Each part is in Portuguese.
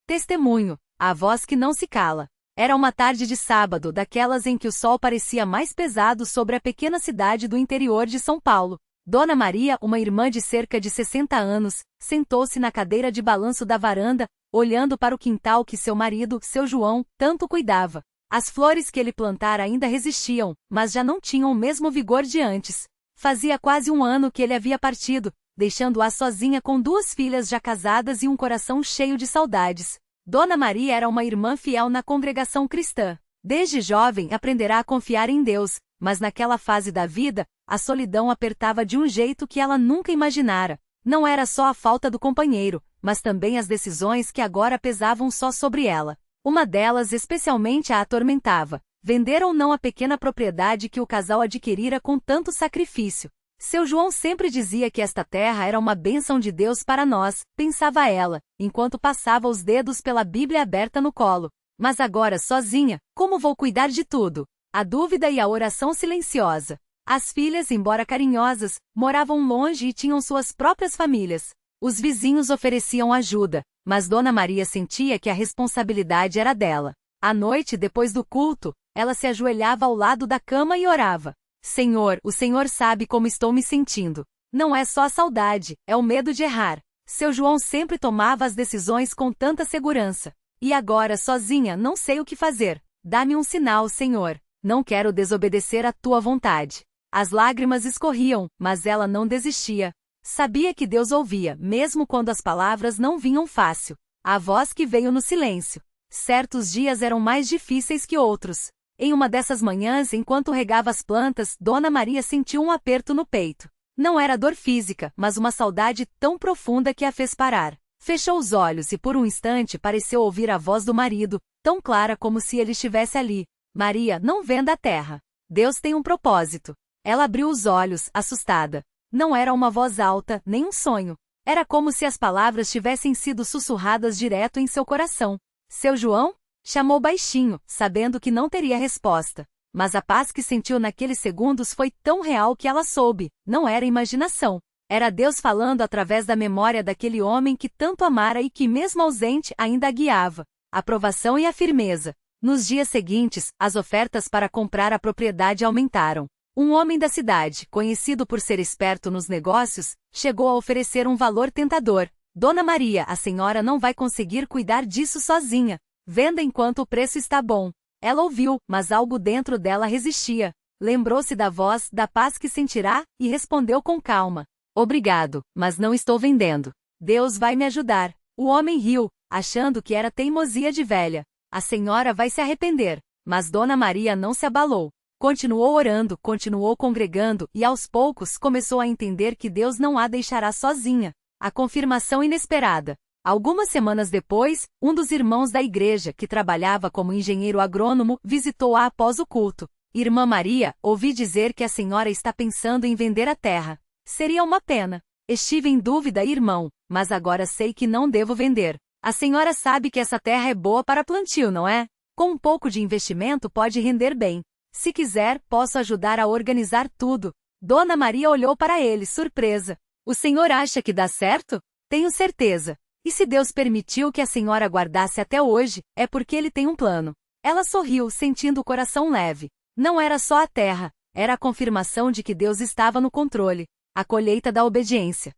Testemunho, a voz que não se cala. Era uma tarde de sábado, daquelas em que o sol parecia mais pesado sobre a pequena cidade do interior de São Paulo. Dona Maria, uma irmã de cerca de 60 anos, sentou-se na cadeira de balanço da varanda, olhando para o quintal que seu marido, seu João, tanto cuidava. As flores que ele plantara ainda resistiam, mas já não tinham o mesmo vigor de antes. Fazia quase um ano que ele havia partido, deixando-a sozinha com 2 filhas já casadas e um coração cheio de saudades. Dona Maria era uma irmã fiel na congregação cristã. Desde jovem aprenderá a confiar em Deus, mas naquela fase da vida, a solidão apertava de um jeito que ela nunca imaginara. Não era só a falta do companheiro, mas também as decisões que agora pesavam só sobre ela. Uma delas especialmente a atormentava: vender ou não a pequena propriedade que o casal adquirira com tanto sacrifício. Seu João sempre dizia que esta terra era uma bênção de Deus para nós, pensava ela, enquanto passava os dedos pela Bíblia aberta no colo. Mas agora sozinha, como vou cuidar de tudo? A dúvida e a oração silenciosa. As filhas, embora carinhosas, moravam longe e tinham suas próprias famílias. Os vizinhos ofereciam ajuda, mas Dona Maria sentia que a responsabilidade era dela. À noite, depois do culto, ela se ajoelhava ao lado da cama e orava: Senhor, o Senhor sabe como estou me sentindo. Não é só a saudade, é o medo de errar. Seu João sempre tomava as decisões com tanta segurança. E agora, sozinha, não sei o que fazer. Dá-me um sinal, Senhor. Não quero desobedecer à tua vontade. As lágrimas escorriam, mas ela não desistia. Sabia que Deus ouvia, mesmo quando as palavras não vinham fácil. A voz que veio no silêncio. Certos dias eram mais difíceis que outros. Em uma dessas manhãs, enquanto regava as plantas, Dona Maria sentiu um aperto no peito. Não era dor física, mas uma saudade tão profunda que a fez parar. Fechou os olhos e por um instante pareceu ouvir a voz do marido, tão clara como se ele estivesse ali. Maria, não venda a terra. Deus tem um propósito. Ela abriu os olhos, assustada. Não era uma voz alta, nem um sonho. Era como se as palavras tivessem sido sussurradas direto em seu coração. Seu João? Chamou baixinho, sabendo que não teria resposta. Mas a paz que sentiu naqueles segundos foi tão real que ela soube, não era imaginação. Era Deus falando através da memória daquele homem que tanto amara e que, mesmo ausente, ainda a guiava. A aprovação e a firmeza. Nos dias seguintes, as ofertas para comprar a propriedade aumentaram. Um homem da cidade, conhecido por ser esperto nos negócios, chegou a oferecer um valor tentador. Dona Maria, a senhora não vai conseguir cuidar disso sozinha. Venda enquanto o preço está bom. Ela ouviu, mas algo dentro dela resistia. Lembrou-se da voz, da paz que sentirá, e respondeu com calma: Obrigado, mas não estou vendendo. Deus vai me ajudar. O homem riu, achando que era teimosia de velha. A senhora vai se arrepender. Mas Dona Maria não se abalou. Continuou orando, continuou congregando e aos poucos começou a entender que Deus não a deixará sozinha. A confirmação inesperada. Algumas semanas depois, um dos irmãos da igreja, que trabalhava como engenheiro agrônomo, visitou-a após o culto. Irmã Maria, ouvi dizer que a senhora está pensando em vender a terra. Seria uma pena. Estive em dúvida, irmão, mas agora sei que não devo vender. A senhora sabe que essa terra é boa para plantio, não é? Com um pouco de investimento pode render bem. Se quiser, posso ajudar a organizar tudo. Dona Maria olhou para ele, surpresa. O senhor acha que dá certo? Tenho certeza. E se Deus permitiu que a senhora aguardasse até hoje, é porque Ele tem um plano. Ela sorriu, sentindo o coração leve. Não era só a terra, era a confirmação de que Deus estava no controle. A colheita da obediência.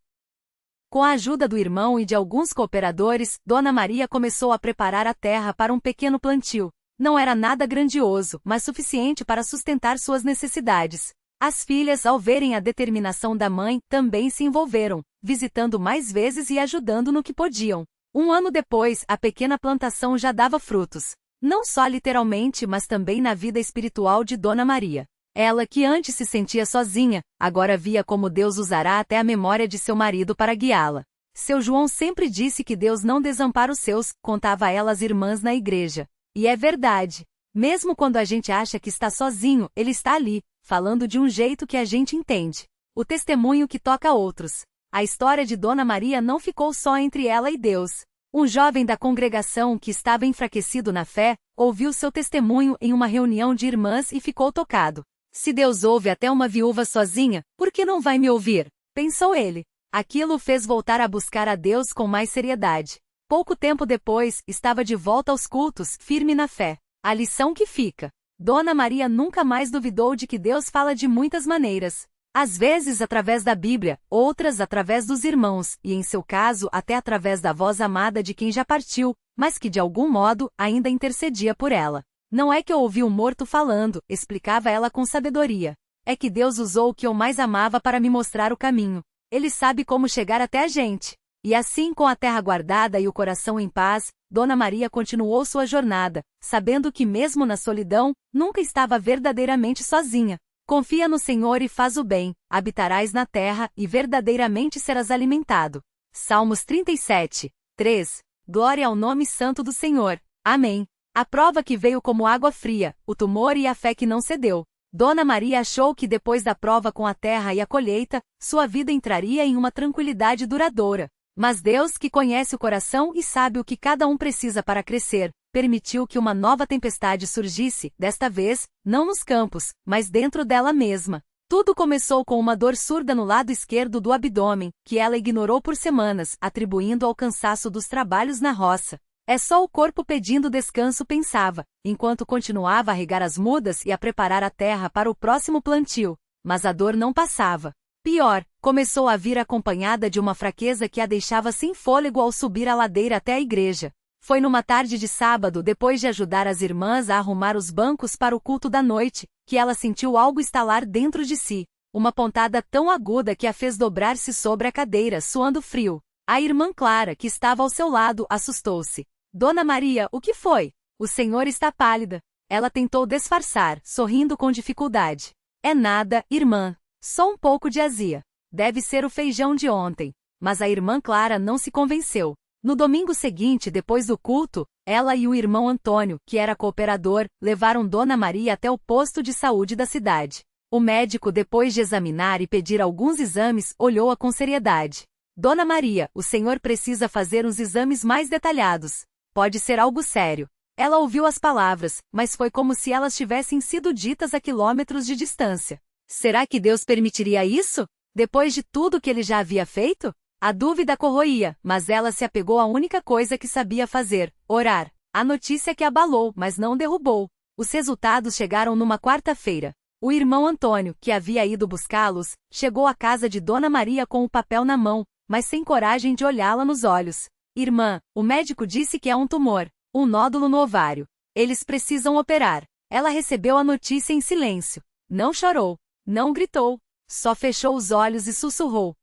Com a ajuda do irmão e de alguns cooperadores, Dona Maria começou a preparar a terra para um pequeno plantio. Não era nada grandioso, mas suficiente para sustentar suas necessidades. As filhas, ao verem a determinação da mãe, também se envolveram, visitando mais vezes e ajudando no que podiam. Um ano depois, a pequena plantação já dava frutos. Não só literalmente, mas também na vida espiritual de Dona Maria. Ela, que antes se sentia sozinha, agora via como Deus usará até a memória de seu marido para guiá-la. Seu João sempre disse que Deus não desampara os seus, contava a ela as irmãs na igreja. E é verdade. Mesmo quando a gente acha que está sozinho, Ele está ali, falando de um jeito que a gente entende. O testemunho que toca outros. A história de Dona Maria não ficou só entre ela e Deus. Um jovem da congregação que estava enfraquecido na fé, ouviu seu testemunho em uma reunião de irmãs e ficou tocado. Se Deus ouve até uma viúva sozinha, por que não vai me ouvir? Pensou ele. Aquilo o fez voltar a buscar a Deus com mais seriedade. Pouco tempo depois, estava de volta aos cultos, firme na fé. A lição que fica. Dona Maria nunca mais duvidou de que Deus fala de muitas maneiras. Às vezes através da Bíblia, outras através dos irmãos, e em seu caso até através da voz amada de quem já partiu, mas que de algum modo ainda intercedia por ela. Não é que eu ouvi um morto falando, explicava ela com sabedoria. É que Deus usou o que eu mais amava para me mostrar o caminho. Ele sabe como chegar até a gente. E assim, com a terra guardada e o coração em paz, Dona Maria continuou sua jornada, sabendo que mesmo na solidão, nunca estava verdadeiramente sozinha. Confia no Senhor e faz o bem, habitarás na terra e verdadeiramente serás alimentado. Salmos 37, 3. Glória ao nome santo do Senhor. Amém. A prova que veio como água fria, o tumor e a fé que não cedeu. Dona Maria achou que depois da prova com a terra e a colheita, sua vida entraria em uma tranquilidade duradoura. Mas Deus, que conhece o coração e sabe o que cada um precisa para crescer, permitiu que uma nova tempestade surgisse, desta vez, não nos campos, mas dentro dela mesma. Tudo começou com uma dor surda no lado esquerdo do abdômen, que ela ignorou por semanas, atribuindo ao cansaço dos trabalhos na roça. É só o corpo pedindo descanso, pensava, enquanto continuava a regar as mudas e a preparar a terra para o próximo plantio. Mas a dor não passava. Pior, começou a vir acompanhada de uma fraqueza que a deixava sem fôlego ao subir a ladeira até a igreja. Foi numa tarde de sábado, depois de ajudar as irmãs a arrumar os bancos para o culto da noite, que ela sentiu algo estalar dentro de si. Uma pontada tão aguda que a fez dobrar-se sobre a cadeira, suando frio. A irmã Clara, que estava ao seu lado, assustou-se. Dona Maria, o que foi? O senhor está pálida. Ela tentou disfarçar, sorrindo com dificuldade. É nada, irmã. Só um pouco de azia. Deve ser o feijão de ontem. Mas a irmã Clara não se convenceu. No domingo seguinte, depois do culto, ela e o irmão Antônio, que era cooperador, levaram Dona Maria até o posto de saúde da cidade. O médico, depois de examinar e pedir alguns exames, olhou-a com seriedade. Dona Maria, o senhor precisa fazer uns exames mais detalhados. Pode ser algo sério. Ela ouviu as palavras, mas foi como se elas tivessem sido ditas a quilômetros de distância. Será que Deus permitiria isso? Depois de tudo que ele já havia feito? A dúvida corroía, mas ela se apegou à única coisa que sabia fazer, orar. A notícia que abalou, mas não derrubou. Os resultados chegaram numa quarta-feira. O irmão Antônio, que havia ido buscá-los, chegou à casa de Dona Maria com o papel na mão, mas sem coragem de olhá-la nos olhos. Irmã, o médico disse que é um tumor, um nódulo no ovário. Eles precisam operar. Ela recebeu a notícia em silêncio. Não chorou. Não gritou, só fechou os olhos e sussurrou.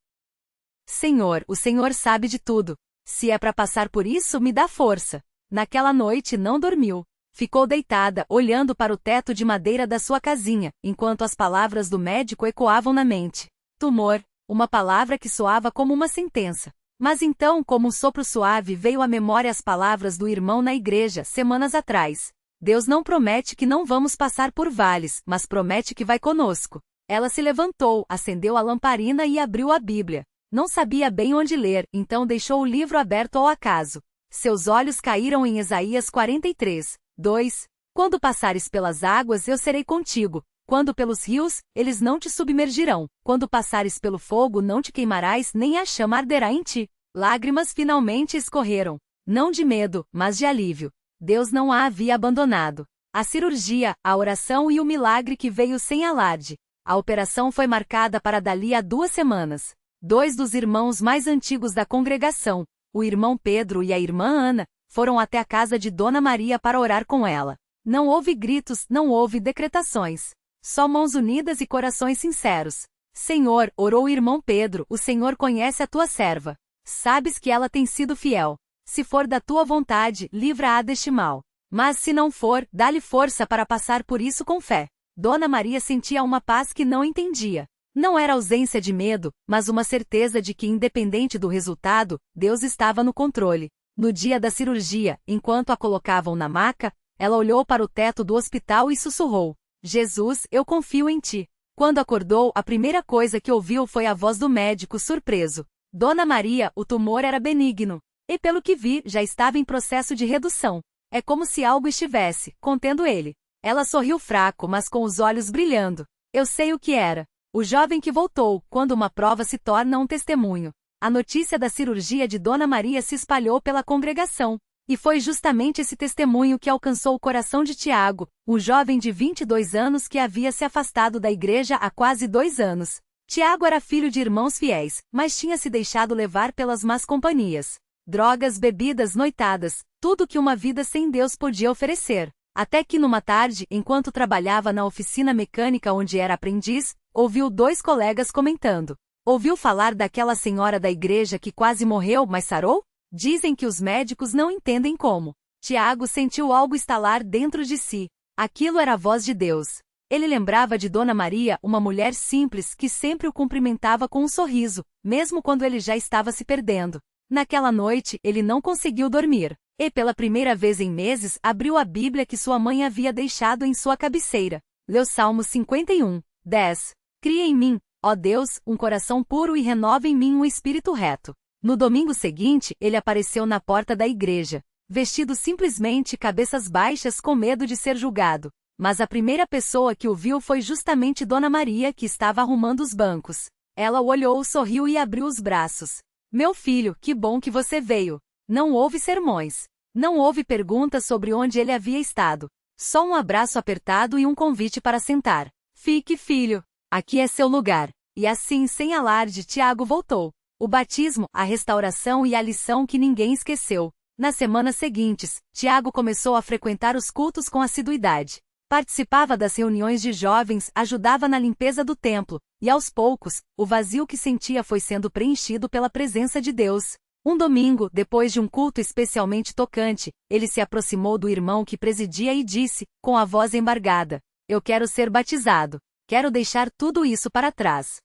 Senhor, o Senhor sabe de tudo. Se é para passar por isso, me dá força. Naquela noite não dormiu. Ficou deitada, olhando para o teto de madeira da sua casinha, enquanto as palavras do médico ecoavam na mente. Tumor, uma palavra que soava como uma sentença. Mas então, como um sopro suave, veio à memória as palavras do irmão na igreja, semanas atrás. Deus não promete que não vamos passar por vales, mas promete que vai conosco. Ela se levantou, acendeu a lamparina e abriu a Bíblia. Não sabia bem onde ler, então deixou o livro aberto ao acaso. Seus olhos caíram em Isaías 43, 2. Quando passares pelas águas, eu serei contigo. Quando pelos rios, eles não te submergirão. Quando passares pelo fogo, não te queimarás, nem a chama arderá em ti. Lágrimas finalmente escorreram. Não de medo, mas de alívio. Deus não a havia abandonado. A cirurgia, a oração e o milagre que veio sem alarde. A operação foi marcada para dali a 2 semanas. 2 dos irmãos mais antigos da congregação, o irmão Pedro e a irmã Ana, foram até a casa de Dona Maria para orar com ela. Não houve gritos, não houve decretações. Só mãos unidas e corações sinceros. Senhor, orou o irmão Pedro, o Senhor conhece a tua serva. Sabes que ela tem sido fiel. Se for da tua vontade, livra-a deste mal. Mas se não for, dá-lhe força para passar por isso com fé. Dona Maria sentia uma paz que não entendia. Não era ausência de medo, mas uma certeza de que, independente do resultado, Deus estava no controle. No dia da cirurgia, enquanto a colocavam na maca, ela olhou para o teto do hospital e sussurrou: Jesus, eu confio em ti. Quando acordou, a primeira coisa que ouviu foi a voz do médico, surpreso. Dona Maria, o tumor era benigno. E pelo que vi, já estava em processo de redução. É como se algo estivesse contendo ele. Ela sorriu fraco, mas com os olhos brilhando. Eu sei o que era. O jovem que voltou, quando uma prova se torna um testemunho. A notícia da cirurgia de Dona Maria se espalhou pela congregação. E foi justamente esse testemunho que alcançou o coração de Tiago, um jovem de 22 anos que havia se afastado da igreja há quase 2 anos. Tiago era filho de irmãos fiéis, mas tinha se deixado levar pelas más companhias. Drogas, bebidas, noitadas, tudo que uma vida sem Deus podia oferecer. Até que numa tarde, enquanto trabalhava na oficina mecânica onde era aprendiz, ouviu 2 colegas comentando. Ouviu falar daquela senhora da igreja que quase morreu, mas sarou? Dizem que os médicos não entendem como. Tiago sentiu algo estalar dentro de si. Aquilo era a voz de Deus. Ele lembrava de Dona Maria, uma mulher simples que sempre o cumprimentava com um sorriso, mesmo quando ele já estava se perdendo. Naquela noite, ele não conseguiu dormir. E pela primeira vez em meses, abriu a Bíblia que sua mãe havia deixado em sua cabeceira. Leu Salmo 51, 10. Cria em mim, ó Deus, um coração puro e renova em mim um espírito reto. No domingo seguinte, ele apareceu na porta da igreja, vestido simplesmente cabeças baixas com medo de ser julgado. Mas a primeira pessoa que o viu foi justamente Dona Maria, que estava arrumando os bancos. Ela o olhou, sorriu e abriu os braços. Meu filho, que bom que você veio. Não houve sermões. Não houve perguntas sobre onde ele havia estado. Só um abraço apertado e um convite para sentar. Fique, filho. Aqui é seu lugar. E assim, sem alarde, Tiago voltou. O batismo, a restauração e a lição que ninguém esqueceu. Nas semanas seguintes, Tiago começou a frequentar os cultos com assiduidade. Participava das reuniões de jovens, ajudava na limpeza do templo, e aos poucos, o vazio que sentia foi sendo preenchido pela presença de Deus. Um domingo, depois de um culto especialmente tocante, ele se aproximou do irmão que presidia e disse, com a voz embargada: Eu quero ser batizado. Quero deixar tudo isso para trás.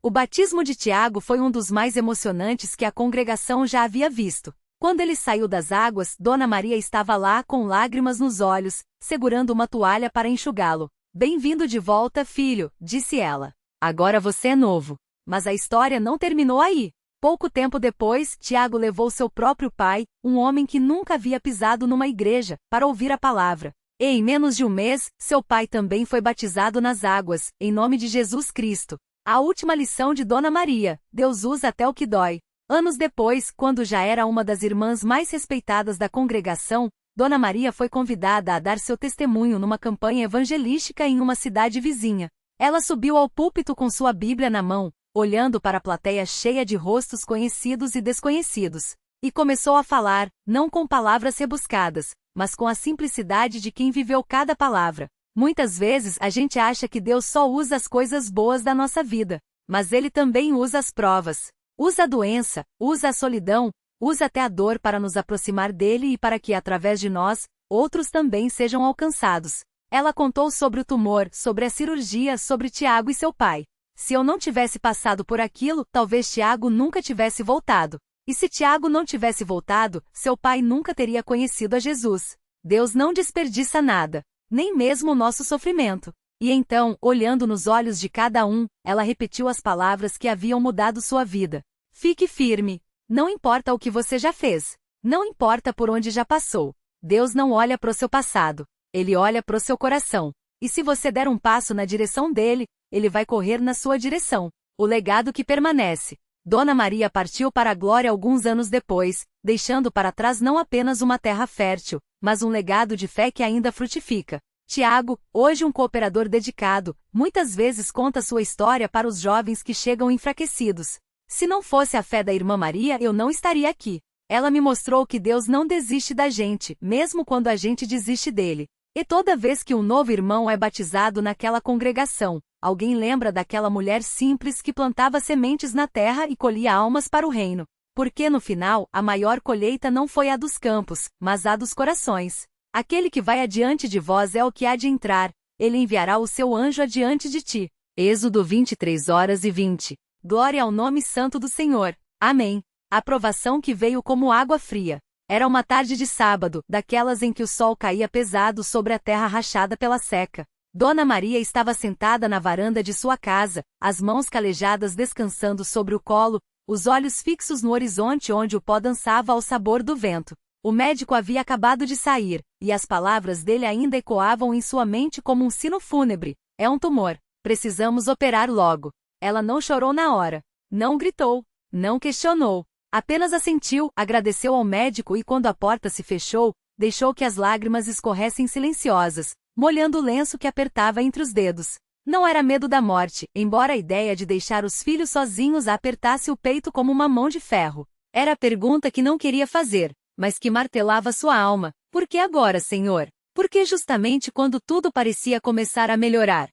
O batismo de Tiago foi um dos mais emocionantes que a congregação já havia visto. Quando ele saiu das águas, Dona Maria estava lá com lágrimas nos olhos, segurando uma toalha para enxugá-lo. Bem-vindo de volta, filho, disse ela. Agora você é novo. Mas a história não terminou aí. Pouco tempo depois, Tiago levou seu próprio pai, um homem que nunca havia pisado numa igreja, para ouvir a palavra. E em menos de um mês, seu pai também foi batizado nas águas, em nome de Jesus Cristo. A última lição de Dona Maria: Deus usa até o que dói. Anos depois, quando já era uma das irmãs mais respeitadas da congregação, Dona Maria foi convidada a dar seu testemunho numa campanha evangelística em uma cidade vizinha. Ela subiu ao púlpito com sua Bíblia na mão, olhando para a plateia cheia de rostos conhecidos e desconhecidos, e começou a falar, não com palavras rebuscadas, mas com a simplicidade de quem viveu cada palavra. Muitas vezes a gente acha que Deus só usa as coisas boas da nossa vida, mas Ele também usa as provas. Usa a doença, usa a solidão, usa até a dor para nos aproximar dele e para que, através de nós, outros também sejam alcançados. Ela contou sobre o tumor, sobre a cirurgia, sobre Tiago e seu pai. Se eu não tivesse passado por aquilo, talvez Tiago nunca tivesse voltado. E se Tiago não tivesse voltado, seu pai nunca teria conhecido a Jesus. Deus não desperdiça nada, nem mesmo o nosso sofrimento. E então, olhando nos olhos de cada um, ela repetiu as palavras que haviam mudado sua vida. Fique firme. Não importa o que você já fez. Não importa por onde já passou. Deus não olha para o seu passado. Ele olha para o seu coração. E se você der um passo na direção dele, ele vai correr na sua direção. O legado que permanece. Dona Maria partiu para a glória alguns anos depois, deixando para trás não apenas uma terra fértil, mas um legado de fé que ainda frutifica. Tiago, hoje um cooperador dedicado, muitas vezes conta sua história para os jovens que chegam enfraquecidos. Se não fosse a fé da irmã Maria, eu não estaria aqui. Ela me mostrou que Deus não desiste da gente, mesmo quando a gente desiste dele. E toda vez que um novo irmão é batizado naquela congregação, alguém lembra daquela mulher simples que plantava sementes na terra e colhia almas para o reino. Porque no final, a maior colheita não foi a dos campos, mas a dos corações. Aquele que vai adiante de vós é o que há de entrar, ele enviará o seu anjo adiante de ti. Êxodo 23:20. Glória ao nome santo do Senhor. Amém. A provação que veio como água fria. Era uma tarde de sábado, daquelas em que o sol caía pesado sobre a terra rachada pela seca. Dona Maria estava sentada na varanda de sua casa, as mãos calejadas descansando sobre o colo, os olhos fixos no horizonte onde o pó dançava ao sabor do vento. O médico havia acabado de sair, e as palavras dele ainda ecoavam em sua mente como um sino fúnebre. É um tumor. Precisamos operar logo. Ela não chorou na hora. Não gritou. Não questionou. Apenas assentiu, agradeceu ao médico e quando a porta se fechou, deixou que as lágrimas escorressem silenciosas, molhando o lenço que apertava entre os dedos. Não era medo da morte, embora a ideia de deixar os filhos sozinhos a apertasse o peito como uma mão de ferro. Era a pergunta que não queria fazer, mas que martelava sua alma. Por que agora, Senhor? Por que justamente quando tudo parecia começar a melhorar?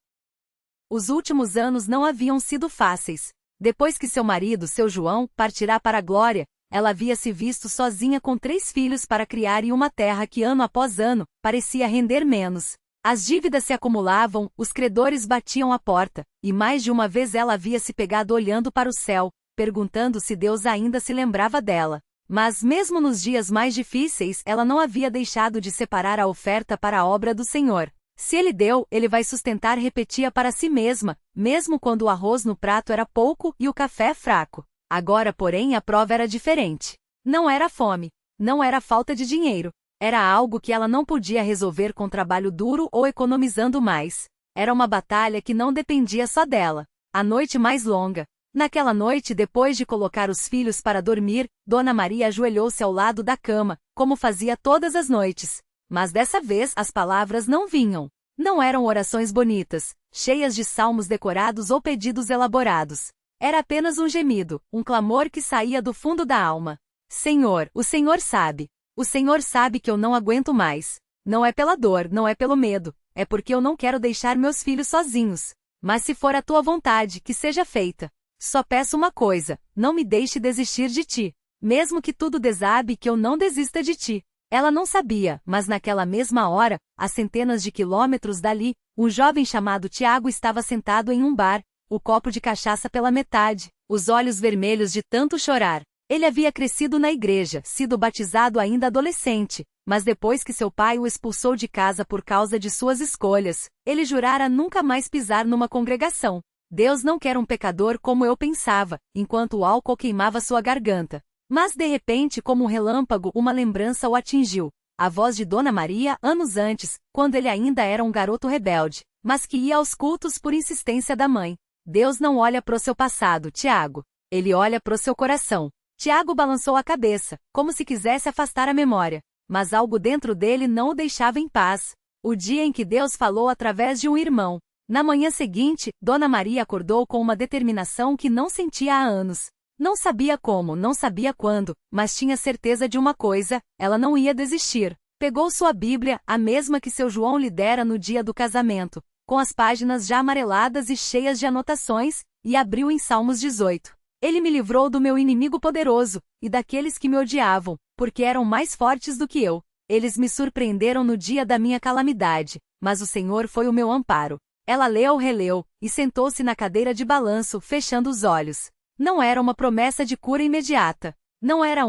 Os últimos anos não haviam sido fáceis. Depois que seu marido, seu João, partirá para a glória, ela havia se visto sozinha com 3 filhos para criar em uma terra que ano após ano, parecia render menos. As dívidas se acumulavam, os credores batiam à porta, e mais de uma vez ela havia se pegado olhando para o céu, perguntando se Deus ainda se lembrava dela. Mas mesmo nos dias mais difíceis ela não havia deixado de separar a oferta para a obra do Senhor. Se Ele deu, Ele vai sustentar, repetia para si mesma, mesmo quando o arroz no prato era pouco e o café fraco. Agora, porém, a prova era diferente. Não era fome. Não era falta de dinheiro. Era algo que ela não podia resolver com trabalho duro ou economizando mais. Era uma batalha que não dependia só dela. A noite mais longa. Naquela noite, depois de colocar os filhos para dormir, Dona Maria ajoelhou-se ao lado da cama, como fazia todas as noites. Mas dessa vez as palavras não vinham. Não eram orações bonitas, cheias de salmos decorados ou pedidos elaborados. Era apenas um gemido, um clamor que saía do fundo da alma. Senhor, o Senhor sabe. O Senhor sabe que eu não aguento mais. Não é pela dor, não é pelo medo, é porque eu não quero deixar meus filhos sozinhos. Mas se for a tua vontade, que seja feita. Só peço uma coisa, não me deixe desistir de ti. Mesmo que tudo desabe, que eu não desista de ti. Ela não sabia, mas naquela mesma hora, a centenas de quilômetros dali, um jovem chamado Tiago estava sentado em um bar, o copo de cachaça pela metade, os olhos vermelhos de tanto chorar. Ele havia crescido na igreja, sido batizado ainda adolescente, mas depois que seu pai o expulsou de casa por causa de suas escolhas, ele jurara nunca mais pisar numa congregação. Deus não quer um pecador como eu pensava, enquanto o álcool queimava sua garganta. Mas de repente, como um relâmpago, uma lembrança o atingiu. A voz de Dona Maria, anos antes, quando ele ainda era um garoto rebelde, mas que ia aos cultos por insistência da mãe. Deus não olha pro seu passado, Tiago. Ele olha pro seu coração. Tiago balançou a cabeça, como se quisesse afastar a memória. Mas algo dentro dele não o deixava em paz. O dia em que Deus falou através de um irmão. Na manhã seguinte, Dona Maria acordou com uma determinação que não sentia há anos. Não sabia como, não sabia quando, mas tinha certeza de uma coisa, ela não ia desistir. Pegou sua Bíblia, a mesma que seu João lhe dera no dia do casamento, com as páginas já amareladas e cheias de anotações, e abriu em Salmos 18. Ele me livrou do meu inimigo poderoso, e daqueles que me odiavam, porque eram mais fortes do que eu. Eles me surpreenderam no dia da minha calamidade, mas o Senhor foi o meu amparo. Ela leu, releu, e sentou-se na cadeira de balanço, fechando os olhos. Não era uma promessa de cura imediata. Não era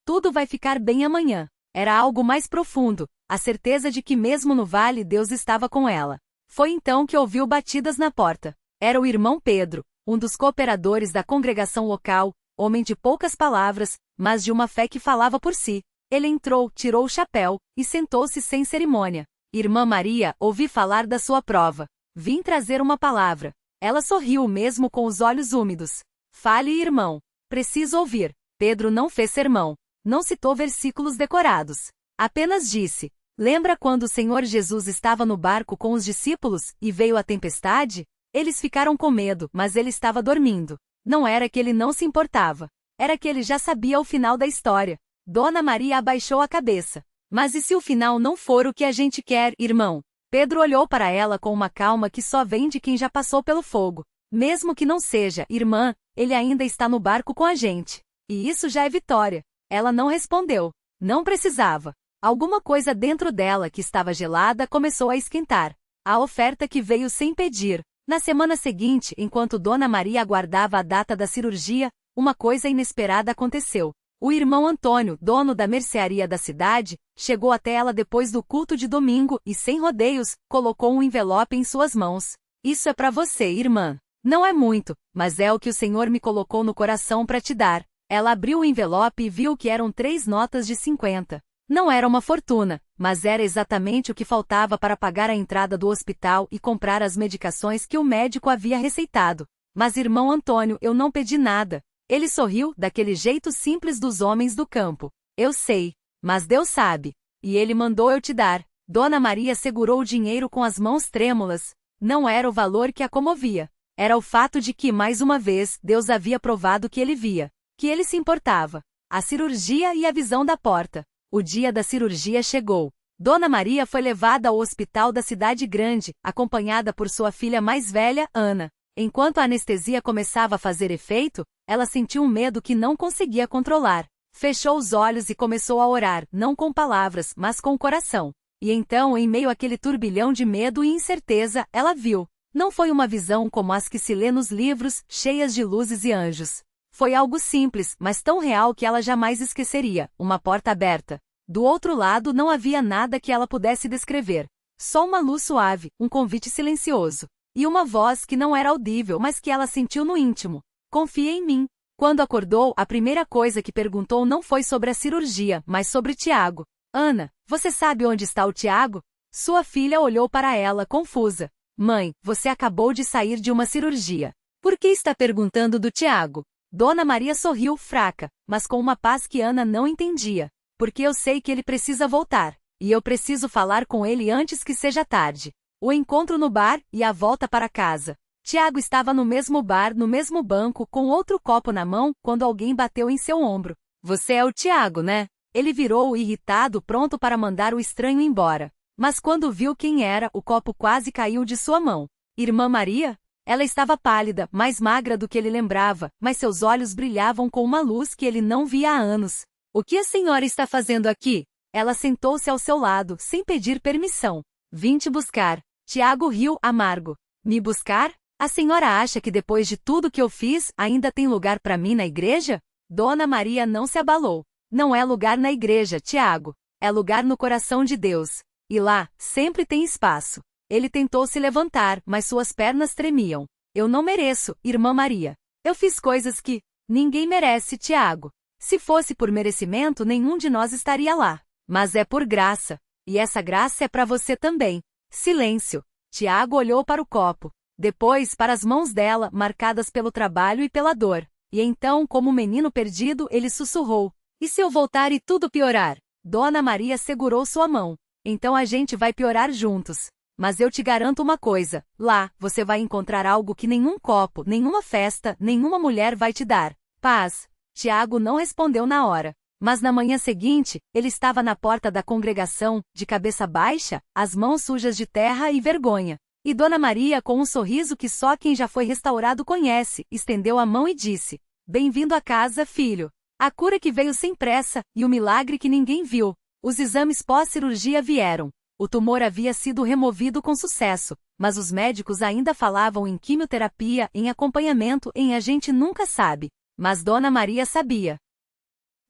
tudo vai ficar bem amanhã. Era algo mais profundo, a certeza de que mesmo no vale Deus estava com ela. Foi então que ouviu batidas na porta. Era o irmão Pedro, um dos cooperadores da congregação local, homem de poucas palavras, mas de uma fé que falava por si. Ele entrou, tirou o chapéu, e sentou-se sem cerimônia. Irmã Maria, ouvi falar da sua prova. Vim trazer uma palavra. Ela sorriu mesmo com os olhos úmidos. Fale, irmão. Preciso ouvir. Pedro não fez sermão. Não citou versículos decorados. Apenas disse: lembra quando o Senhor Jesus estava no barco com os discípulos, e veio a tempestade? Eles ficaram com medo, mas ele estava dormindo. Não era que ele não se importava. Era que ele já sabia o final da história. Dona Maria abaixou a cabeça. Mas e se o final não for o que a gente quer, irmão? Pedro olhou para ela com uma calma que só vem de quem já passou pelo fogo. Mesmo que não seja, irmã, ele ainda está no barco com a gente. E isso já é vitória. Ela não respondeu. Não precisava. Alguma coisa dentro dela que estava gelada começou a esquentar. A oferta que veio sem pedir. Na semana seguinte, enquanto Dona Maria aguardava a data da cirurgia, uma coisa inesperada aconteceu. O irmão Antônio, dono da mercearia da cidade, chegou até ela depois do culto de domingo e, sem rodeios, colocou um envelope em suas mãos. Isso é para você, irmã. Não é muito, mas é o que o Senhor me colocou no coração para te dar. Ela abriu o envelope e viu que eram 3 notas de 50. Não era uma fortuna, mas era exatamente o que faltava para pagar a entrada do hospital e comprar as medicações que o médico havia receitado. Mas, irmão Antônio, eu não pedi nada. Ele sorriu, daquele jeito simples dos homens do campo. Eu sei, mas Deus sabe. E ele mandou eu te dar. Dona Maria segurou o dinheiro com as mãos trêmulas. Não era o valor que a comovia. Era o fato de que, mais uma vez, Deus havia provado que ele via. Que ele se importava. A cirurgia e a visão da porta. O dia da cirurgia chegou. Dona Maria foi levada ao hospital da cidade grande, acompanhada por sua filha mais velha, Ana. Enquanto a anestesia começava a fazer efeito, ela sentiu um medo que não conseguia controlar. Fechou os olhos e começou a orar, não com palavras, mas com o coração. E então, em meio àquele turbilhão de medo e incerteza, ela viu. Não foi uma visão como as que se lê nos livros, cheias de luzes e anjos. Foi algo simples, mas tão real que ela jamais esqueceria, uma porta aberta. Do outro lado não havia nada que ela pudesse descrever. Só uma luz suave, um convite silencioso. E uma voz que não era audível, mas que ela sentiu no íntimo. Confia em mim. Quando acordou, a primeira coisa que perguntou não foi sobre a cirurgia, mas sobre Tiago. Ana, você sabe onde está o Tiago? Sua filha olhou para ela, confusa. Mãe, você acabou de sair de uma cirurgia. Por que está perguntando do Tiago? Dona Maria sorriu, fraca, mas com uma paz que Ana não entendia. Porque eu sei que ele precisa voltar. E eu preciso falar com ele antes que seja tarde. O encontro no bar e a volta para casa. Tiago estava no mesmo bar, no mesmo banco, com outro copo na mão, quando alguém bateu em seu ombro. Você é o Tiago, né? Ele virou irritado, pronto para mandar o estranho embora. Mas quando viu quem era, o copo quase caiu de sua mão. Irmã Maria? Ela estava pálida, mais magra do que ele lembrava, mas seus olhos brilhavam com uma luz que ele não via há anos. O que a senhora está fazendo aqui? Ela sentou-se ao seu lado, sem pedir permissão. Vim te buscar. Tiago riu, amargo. Me buscar? A senhora acha que depois de tudo que eu fiz, ainda tem lugar para mim na igreja? Dona Maria não se abalou. Não é lugar na igreja, Tiago. É lugar no coração de Deus. E lá, sempre tem espaço. Ele tentou se levantar, mas suas pernas tremiam. Eu não mereço, irmã Maria. Eu fiz coisas que ninguém merece, Tiago. Se fosse por merecimento, nenhum de nós estaria lá. Mas é por graça. E essa graça é para você também. Silêncio. Tiago olhou para o copo. Depois para as mãos dela, marcadas pelo trabalho e pela dor. E então, como um menino perdido, ele sussurrou. E se eu voltar e tudo piorar? Dona Maria segurou sua mão. Então a gente vai piorar juntos. Mas eu te garanto uma coisa. Lá, você vai encontrar algo que nenhum copo, nenhuma festa, nenhuma mulher vai te dar. Paz. Tiago não respondeu na hora. Mas na manhã seguinte, ele estava na porta da congregação, de cabeça baixa, as mãos sujas de terra e vergonha. E Dona Maria, com um sorriso que só quem já foi restaurado conhece, estendeu a mão e disse: Bem-vindo à casa, filho. A cura que veio sem pressa, e o milagre que ninguém viu. Os exames pós-cirurgia vieram. O tumor havia sido removido com sucesso, mas os médicos ainda falavam em quimioterapia, em acompanhamento, em a gente nunca sabe. Mas Dona Maria sabia.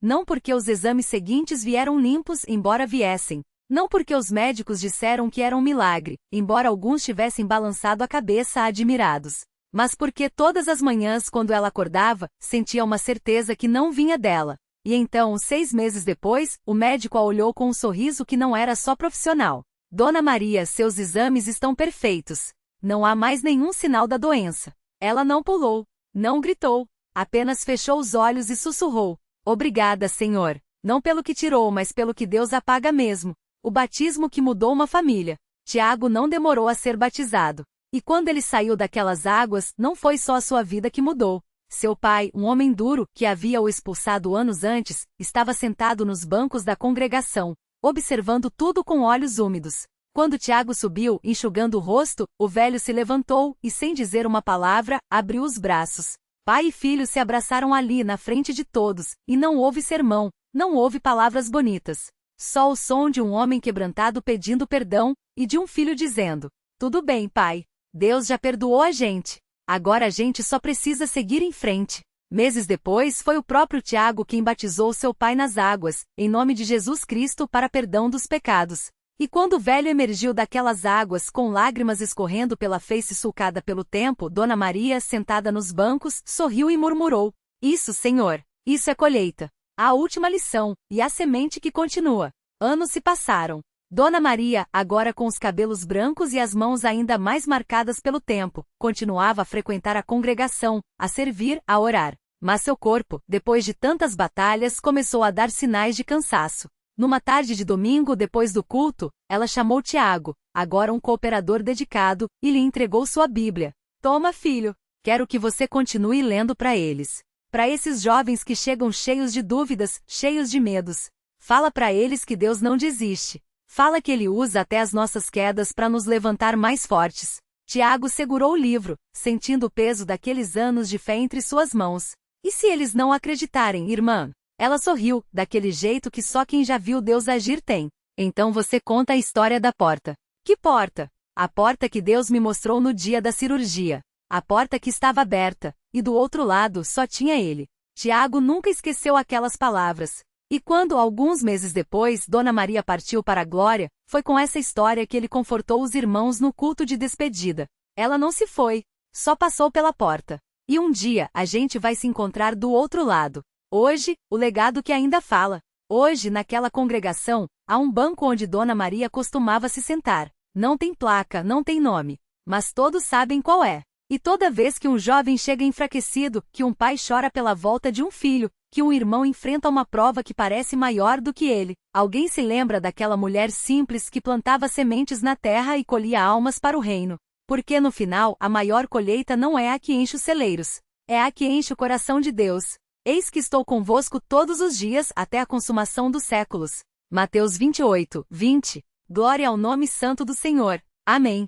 Não porque os exames seguintes vieram limpos, embora viessem. Não porque os médicos disseram que era um milagre, embora alguns tivessem balançado a cabeça admirados. Mas porque todas as manhãs, quando ela acordava, sentia uma certeza que não vinha dela. E então, 6 meses depois, o médico a olhou com um sorriso que não era só profissional. Dona Maria, seus exames estão perfeitos. Não há mais nenhum sinal da doença. Ela não pulou, não gritou, apenas fechou os olhos e sussurrou. Obrigada, Senhor. Não pelo que tirou, mas pelo que Deus apaga mesmo. O batismo que mudou uma família. Tiago não demorou a ser batizado. E quando ele saiu daquelas águas, não foi só a sua vida que mudou. Seu pai, um homem duro, que havia o expulsado anos antes, estava sentado nos bancos da congregação, observando tudo com olhos úmidos. Quando Tiago subiu, enxugando o rosto, o velho se levantou e, sem dizer uma palavra, abriu os braços. Pai e filho se abraçaram ali na frente de todos, e não houve sermão, não houve palavras bonitas. Só o som de um homem quebrantado pedindo perdão, e de um filho dizendo: Tudo bem, pai. Deus já perdoou a gente. Agora a gente só precisa seguir em frente. Meses depois, foi o próprio Tiago quem batizou seu pai nas águas, em nome de Jesus Cristo para perdão dos pecados. E quando o velho emergiu daquelas águas, com lágrimas escorrendo pela face sulcada pelo tempo, Dona Maria, sentada nos bancos, sorriu e murmurou: Isso, Senhor, isso é colheita. A última lição, e a semente que continua. Anos se passaram. Dona Maria, agora com os cabelos brancos e as mãos ainda mais marcadas pelo tempo, continuava a frequentar a congregação, a servir, a orar. Mas seu corpo, depois de tantas batalhas, começou a dar sinais de cansaço. Numa tarde de domingo depois do culto, ela chamou Tiago, agora um cooperador dedicado, e lhe entregou sua Bíblia. Toma, filho. Quero que você continue lendo para eles. Para esses jovens que chegam cheios de dúvidas, cheios de medos. Fala para eles que Deus não desiste. Fala que Ele usa até as nossas quedas para nos levantar mais fortes. Tiago segurou o livro, sentindo o peso daqueles anos de fé entre suas mãos. E se eles não acreditarem, irmã? Ela sorriu, daquele jeito que só quem já viu Deus agir tem. Então você conta a história da porta. Que porta? A porta que Deus me mostrou no dia da cirurgia. A porta que estava aberta, e do outro lado só tinha ele. Tiago nunca esqueceu aquelas palavras. E quando, alguns meses depois, Dona Maria partiu para a glória, foi com essa história que ele confortou os irmãos no culto de despedida. Ela não se foi, só passou pela porta. E um dia, a gente vai se encontrar do outro lado. Hoje, o legado que ainda fala. Hoje, naquela congregação, há um banco onde Dona Maria costumava se sentar. Não tem placa, não tem nome. Mas todos sabem qual é. E toda vez que um jovem chega enfraquecido, que um pai chora pela volta de um filho, que um irmão enfrenta uma prova que parece maior do que ele, alguém se lembra daquela mulher simples que plantava sementes na terra e colhia almas para o reino. Porque no final, a maior colheita não é a que enche os celeiros. É a que enche o coração de Deus. Eis que estou convosco todos os dias até a consumação dos séculos. Mateus 28, 20. Glória ao nome santo do Senhor. Amém.